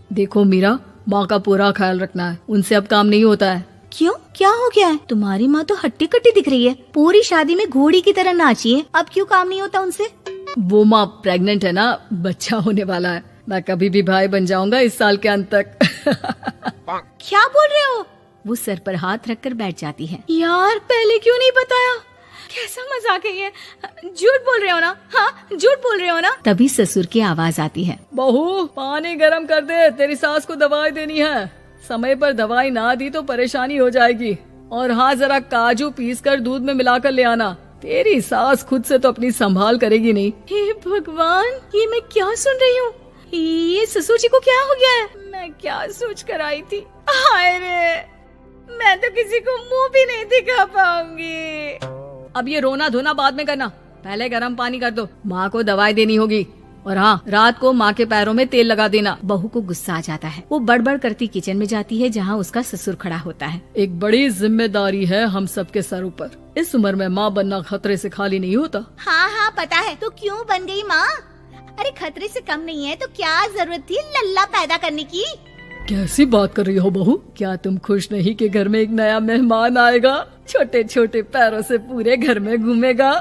देखो मीरा, माँ का पूरा ख्याल रखना है, उनसे अब काम नहीं होता है। क्यों, क्या हो गया है? तुम्हारी माँ तो हट्टी कट्टी दिख रही है, पूरी शादी में घोड़ी की तरह नाची है, अब क्यों काम नहीं होता उनसे? वो माँ प्रेग्नेंट है ना, बच्चा होने वाला है। मैं कभी भी भाई बन जाऊंगा इस साल के अंत तक। क्या बोल रहे हो? वो सर पर हाथ रखकर बैठ जाती है। यार पहले क्यों नहीं बताया? कैसा मजाक है ये? झूठ बोल रहे हो ना? हाँ, झूठ बोल रहे हो ना? तभी ससुर की आवाज आती है। बहू, पानी गरम कर दे, तेरी सास को दवाई देनी है। समय पर दवाई ना दी तो परेशानी हो जाएगी। और हाँ, जरा काजू पीस कर दूध में मिलाकर ले आना। तेरी सास खुद से तो अपनी संभाल करेगी नहीं। हे भगवान, ये मैं क्या सुन रही हूँ? ये ससुर जी को क्या हो गया है? मैं क्या सोच कर आई थी? हाय रे, मैं तो किसी को मुंह भी नहीं दिखा पाऊंगी। अब ये रोना धोना बाद में करना, पहले गर्म पानी कर दो, माँ को दवाई देनी होगी। और हाँ, रात को माँ के पैरों में तेल लगा देना। बहू को गुस्सा आ जाता है, वो बड़बड़ करती किचन में जाती है जहाँ उसका ससुर खड़ा होता है। एक बड़ी जिम्मेदारी है हम सबके सरों पर। इस उम्र में माँ बनना खतरे से खाली नहीं होता। हाँ हाँ पता है, तो क्यों बन गई माँ? अरे खतरे से कम नहीं है तो क्या जरूरत थी लल्ला पैदा करने की? कैसी बात कर रही हो बहू? क्या तुम खुश नहीं कि घर में एक नया मेहमान आएगा, छोटे छोटे पैरों से पूरे घर में घूमेगा?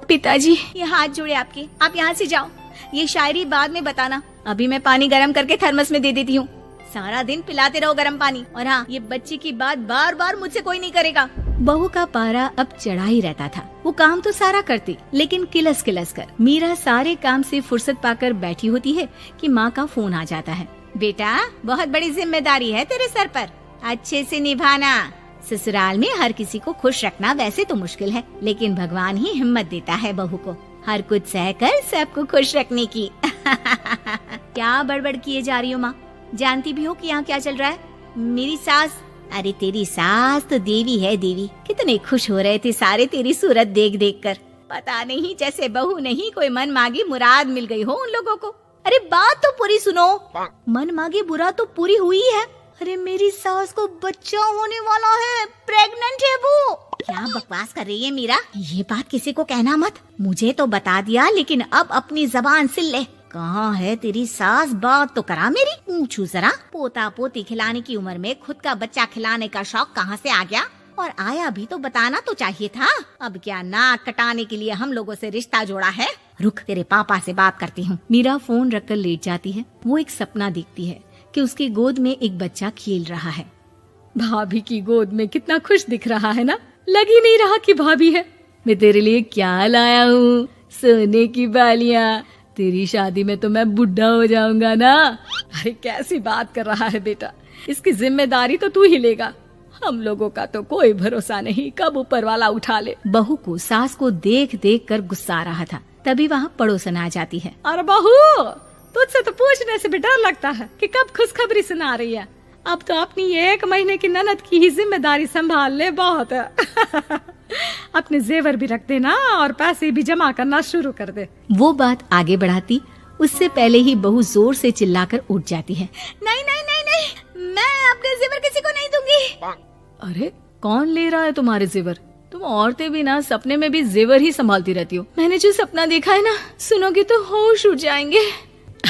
पिताजी, ये हाथ जोड़े आपके, आप यहाँ से जाओ। ये शायरी बाद में बताना, अभी मैं पानी गरम करके थर्मस में दे देती हूँ। सारा दिन पिलाते रहो गरम पानी। और हाँ, ये बच्ची की बात बार बार मुझसे कोई नहीं करेगा। बहू का पारा अब चढ़ा ही रहता था। वो काम तो सारा करती, लेकिन किलस किलस कर। मीरा सारे काम से फुर्सत पाकर बैठी होती है कि माँ का फोन आ जाता है। बेटा, बहुत बड़ी जिम्मेदारी है तेरे सर पर, अच्छे से निभाना। ससुराल में हर किसी को खुश रखना वैसे तो मुश्किल है, लेकिन भगवान ही हिम्मत देता है बहू को हर कुछ सहकर सबको खुश रखने की। क्या बड़बड़ किए जा रही हो माँ? जानती भी हो कि यहाँ क्या चल रहा है? मेरी सास, अरे तेरी सास तो देवी है देवी। कितने खुश हो रहे थे सारे तेरी सूरत देख देख कर। पता नहीं जैसे बहू नहीं कोई मन मांगी मुराद मिल गई हो उन लोगों को। अरे बात तो पूरी सुनो। मन मांगी बुरा तो पूरी हुई है। अरे मेरी सास को बच्चा होने वाला है, प्रेग्नेंट है वो। क्या बकवास कर रही है मीरा? ये बात किसी को कहना मत। मुझे तो बता दिया, लेकिन अब अपनी जबान सिल ले। कहाँ है तेरी सास? बात तो करा मेरी। पूछू जरा, पोता पोती खिलाने की उम्र में खुद का बच्चा खिलाने का शौक कहाँ से आ गया? और आया भी तो बताना तो चाहिए था। अब क्या नाक कटाने के लिए हम लोगों से रिश्ता जोड़ा है? रुक, तेरे पापा से बात करती हूँ। मीरा फोन रखकर लेट जाती है। वो एक सपना देखती है कि उसकी गोद में एक बच्चा खेल रहा है। भाभी की गोद में कितना खुश दिख रहा है ना? लग ही नहीं रहा कि भाभी है। मैं तेरे लिए क्या लाया हूँ, सोने की बालियाँ। तेरी शादी में तो मैं बुढ़ा हो जाऊंगा ना। अरे कैसी बात कर रहा है बेटा, इसकी जिम्मेदारी तो तू ही लेगा। हम लोगों का तो कोई भरोसा नहीं, कब ऊपर वाला उठा ले। बहू को सास को देख देख कर गुस्सा आ रहा था। तभी वहाँ पड़ोसन आ जाती है। अरे बहू, तुझसे तो पूछने से भी डर लगता है कि कब खुशखबरी सुना रही है। अब तो अपनी 1 महीने की ननद की ही जिम्मेदारी संभाल ले, बहुत है। अपने जेवर भी रख देना और पैसे भी जमा करना शुरू कर दे। वो बात आगे बढ़ाती उससे पहले ही बहू जोर से चिल्लाकर उठ जाती है। नहीं नहीं नहीं नहीं, मैं अपने जेवर किसी को नहीं दूंगी। अरे कौन ले रहा है तुम्हारे जेवर? तुम औरतें भी ना सपने में भी जेवर ही संभालती रहती हो। मैंने जो सपना देखा है ना, सुनोगे तो होश उड़ जाएंगे।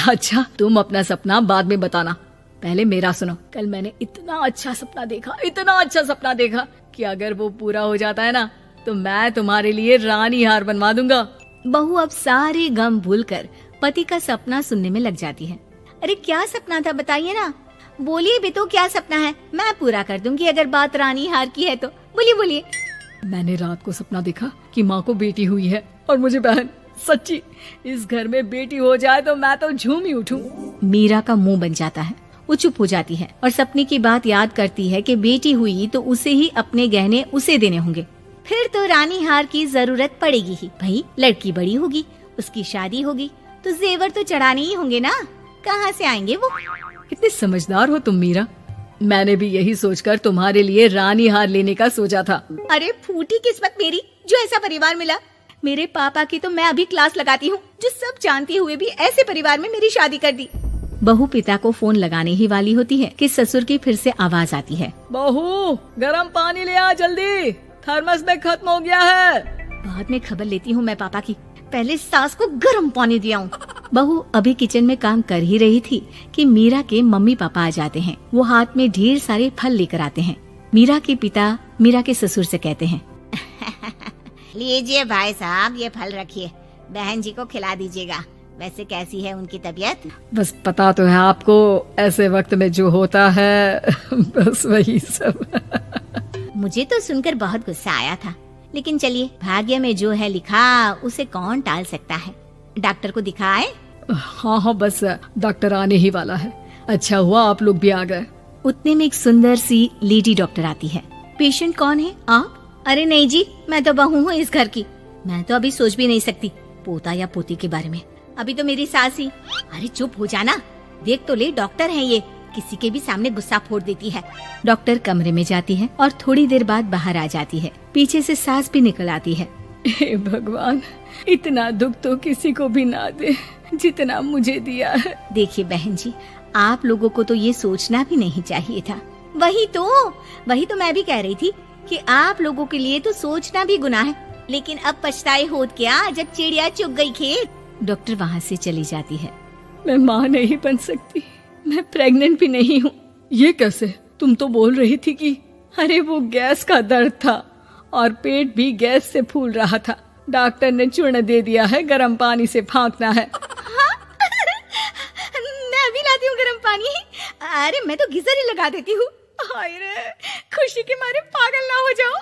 अच्छा, तुम अपना सपना बाद में बताना, पहले मेरा सुनो। कल मैंने इतना अच्छा सपना देखा, इतना अच्छा सपना देखा कि अगर वो पूरा हो जाता है ना तो मैं तुम्हारे लिए रानी हार बनवा दूंगा। बहू अब सारे गम भूलकर पति का सपना सुनने में लग जाती है। अरे क्या सपना था बताइए ना, बोलिए भी तो, क्या सपना है? मैं पूरा कर दूंगी अगर बात रानी हार की है तो। बोलिए बोलिए। मैंने रात को सपना देखा कि माँ को बेटी हुई है और मुझे बहन। सच्ची, इस घर में बेटी हो जाए तो मैं तो झूम ही उठूं। मीरा का मुंह बन जाता है। वो चुप हो जाती है और सपने की बात याद करती है कि बेटी हुई तो उसे ही अपने गहने उसे देने होंगे। फिर तो रानी हार की जरूरत पड़ेगी ही। भाई लड़की बड़ी होगी, उसकी शादी होगी तो जेवर तो चढ़ाने ही होंगे ना, कहाँ से आएंगे वो? कितने समझदार हो तुम मीरा। मैंने भी यही सोचकर तुम्हारे लिए रानी हार लेने का सोचा था। अरे फूटी किस्मत मेरी जो ऐसा परिवार मिला। मेरे पापा की तो मैं अभी क्लास लगाती हूँ, जो सब जानते हुए भी ऐसे परिवार में मेरी शादी कर दी। बहू पिता को फोन लगाने ही वाली होती है कि ससुर की फिर से आवाज आती है। बहू, गरम पानी ले आ जल्दी, थर्मस में खत्म हो गया है। बाद में खबर लेती हूँ मैं पापा की, पहले सास को गर्म पानी दिया हूँ। बहू अभी किचन में काम कर ही रही थी कि मीरा के मम्मी पापा आ जाते हैं। वो हाथ में ढेर सारे फल लेकर आते हैं। मीरा के पिता मीरा के ससुर से कहते हैं, लीजिए भाई साहब, ये फल रखिए, बहन जी को खिला दीजिएगा। वैसे कैसी है उनकी तबीयत? बस पता तो है आपको, ऐसे वक्त में जो होता है बस वही सब। मुझे तो सुनकर बहुत गुस्सा आया था, लेकिन चलिए, भाग्य में जो है लिखा उसे कौन टाल सकता है। डॉक्टर को दिखाए? हाँ, बस डॉक्टर आने ही वाला है। अच्छा हुआ आप लोग भी आ गए। उतने में एक सुंदर सी लेडी डॉक्टर आती है। पेशेंट कौन है आप? अरे नहीं जी, मैं तो बहू हूँ इस घर की। मैं तो अभी सोच भी नहीं सकती पोता या पोती के बारे में। अभी तो मेरी सास ही। अरे चुप हो जाना, देख तो ले, डॉक्टर है ये, किसी के भी सामने गुस्सा फोड़ देती है। डॉक्टर कमरे में जाती है और थोड़ी देर बाद बाहर आ जाती है। पीछे से सास भी निकल आती है। हे भगवान, इतना दुख तो किसी को भी ना दे जितना मुझे दिया है। देखिए बहन जी, आप लोगों को तो ये सोचना भी नहीं चाहिए था। वही तो मैं भी कह रही थी कि आप लोगों के लिए तो सोचना भी गुनाह है, लेकिन अब पछताए होत क्या जब चिड़िया चुग गई खेत। डॉक्टर वहाँ से चली जाती है। मैं माँ नहीं बन सकती, मैं प्रेग्नेंट भी नहीं हूँ। ये कैसे? तुम तो बोल रही थी कि अरे वो गैस का दर्द था और पेट भी गैस से फूल रहा था। डॉक्टर ने चूर्ण दे दिया है, गर्म पानी से फांकना है। मैं अभी लाती हूँ गर्म पानी। अरे मैं तो गीजर ही लगा देती हूँ। हाय रे, खुशी के मारे पागल ना हो जाओ।